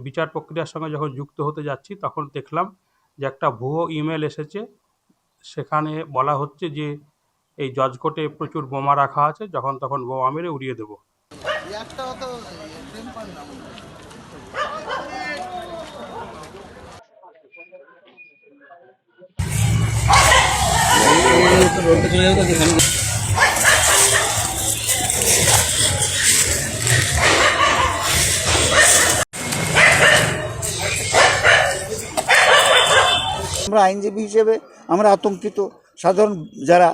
বিচার প্রক্রিয়ার সঙ্গে যখন যুক্ত হতে যাচ্ছি তখন দেখলাম যে একটা ভুয়ো ইমেল এসেছে। সেখানে বলা হচ্ছে যে এই জজ কোর্টে প্রচুর বোমা রাখা আছে, যখন তখন বোমা মেরে উড়িয়ে দেবো। আমরা আইনজীবী হিসেবে আমরা আতঙ্কিত, সাধারণ যারা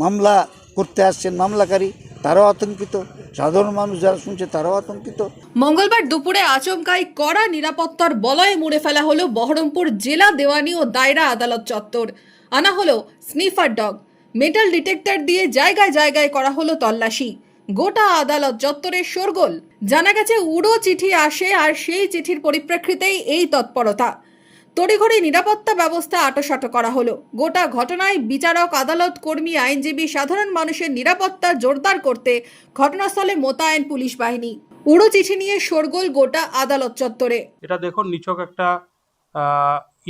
মামলা করতে আসছেন মামলাকারী তারাও আতঙ্কিত, সাধারণ মানুষ যারা শুনছে তারাও আতঙ্কিত। মঙ্গলবার দুপুরে আচমকাই কড়া নিরাপত্তার বলয়ে মুড়ে ফেলা হলো বহরমপুর জেলা দেওয়ানি ও দায়রা আদালত চত্বর। আনা হলো স্নিফার ডগ, মেটাল ডিটেক্টর দিয়ে জায়গায় জায়গায় করা হলো তল্লাশি। গোটা আদালত চত্বরে শোরগোল। জানা গেছে উড়ো চিঠি আসে আর সেই চিঠির পরিপ্রেক্ষিতেই এই তৎপরতা। তড়িঘড়ি নিরাপত্তা ব্যবস্থা আঁটোসাঁটো করা হলো। গোটা ঘটনায় বিচারক, আদালত কর্মী, আইনজীবী, সাধারণ মানুষের নিরাপত্তা জোরদার করতে ঘটনাস্থলে মোতায়েন পুলিশ বাহিনী। উড়ো চিঠি নিয়ে শোরগোল গোটা আদালত চত্বরে। এটা দেখুন, নিছক একটা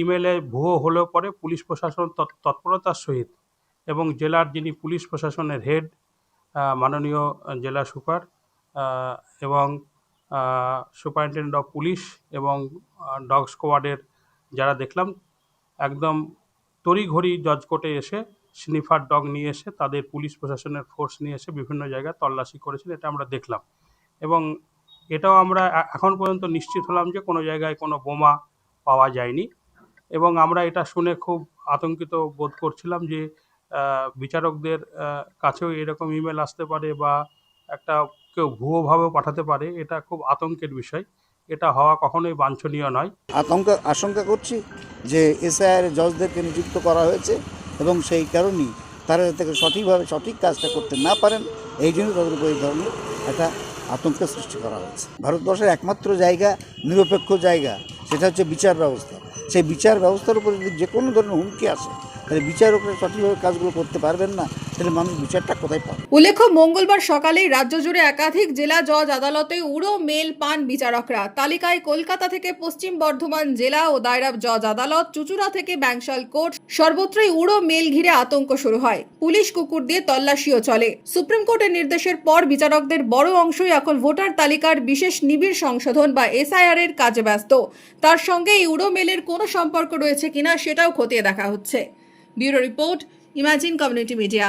ইমেলে ভুয়ো হলেও পরে পুলিশ প্রশাসন তৎপরতার সহিত এবং জেলার যিনি পুলিশ প্রশাসনের হেড মাননীয় জেলা সুপার এবং সুপারিনটেন্ডেন্ট অফ পুলিশ এবং ডগ স্কোয়াডের যারা দেখলাম একদম তড়িঘড়ি জজ কোর্টে এসে স্নিফার ডগ নিয়ে এসে তাদের পুলিশ প্রশাসনের ফোর্স নিয়ে এসে বিভিন্ন জায়গায় তল্লাশি করেছেন। এটা আমরা দেখলাম এবং এটাও আমরা এখন পর্যন্ত নিশ্চিত হলাম যে কোনো জায়গায় কোনো বোমা পাওয়া যায়নি এবং আমরা এটা শুনে খুব আতঙ্কিত বোধ করছিলাম যে বিচারকদের কাছেও এরকম ইমেল আসতে পারে বা একটা কেউ ভুয়োভাবেও পাঠাতে পারে। এটা খুব আতঙ্কের বিষয়, এটা হওয়া কখনোই বাঞ্ছনীয় নয়। আশঙ্কা করছি যে এসআইআর জজদেরকে নিযুক্ত করা হয়েছে এবং সেই কারণেই তারা যাতে সঠিকভাবে সঠিক কাজটা করতে না পারেন এই জন্য তাদের উপর এই ধরনের একটা আতঙ্কের সৃষ্টি করা হয়েছে। ভারতবর্ষের একমাত্র জায়গা, নিরপেক্ষ জায়গা, সেটা হচ্ছে বিচার ব্যবস্থা। সেই বিচার ব্যবস্থার উপরে যদি যে কোনো ধরনের হুমকি আসে তাহলে বিচারকরা সঠিকভাবে কাজগুলো করতে পারবেন না, তাহলে মানুষ বিচারটা কোথায় পাবে? উল্লেখ্য, মঙ্গলবার সকালে রাজ্য জুড়ে একাধিক জেলা জজ আদালতে উড়ো মেল পান বিচারকরা। তালিকায় কলকাতা থেকে পশ্চিম বর্ধমান জেলা ও দায়রা জজ আদালত, চুঁচুড়া থেকে ব্যাংশাল কোর্ট, সর্বত্রই উড়ো মেল ঘিরে আতঙ্ক শুরু হয়। পুলিশ কুকুর দিয়ে তল্লাশিও চলে। সুপ্রিম কোর্টের নির্দেশের পর বিচারকদের বড় অংশই এখন ভোটার তালিকার বিশেষ নিবিড় সংশোধন বা এসআইআর এর কাজে ব্যস্ত। তার সঙ্গে এই উড়ো মেলের কোনো সম্পর্ক রয়েছে কিনা সেটাও খতিয়ে দেখা হচ্ছে। Bureau report, imagine community media.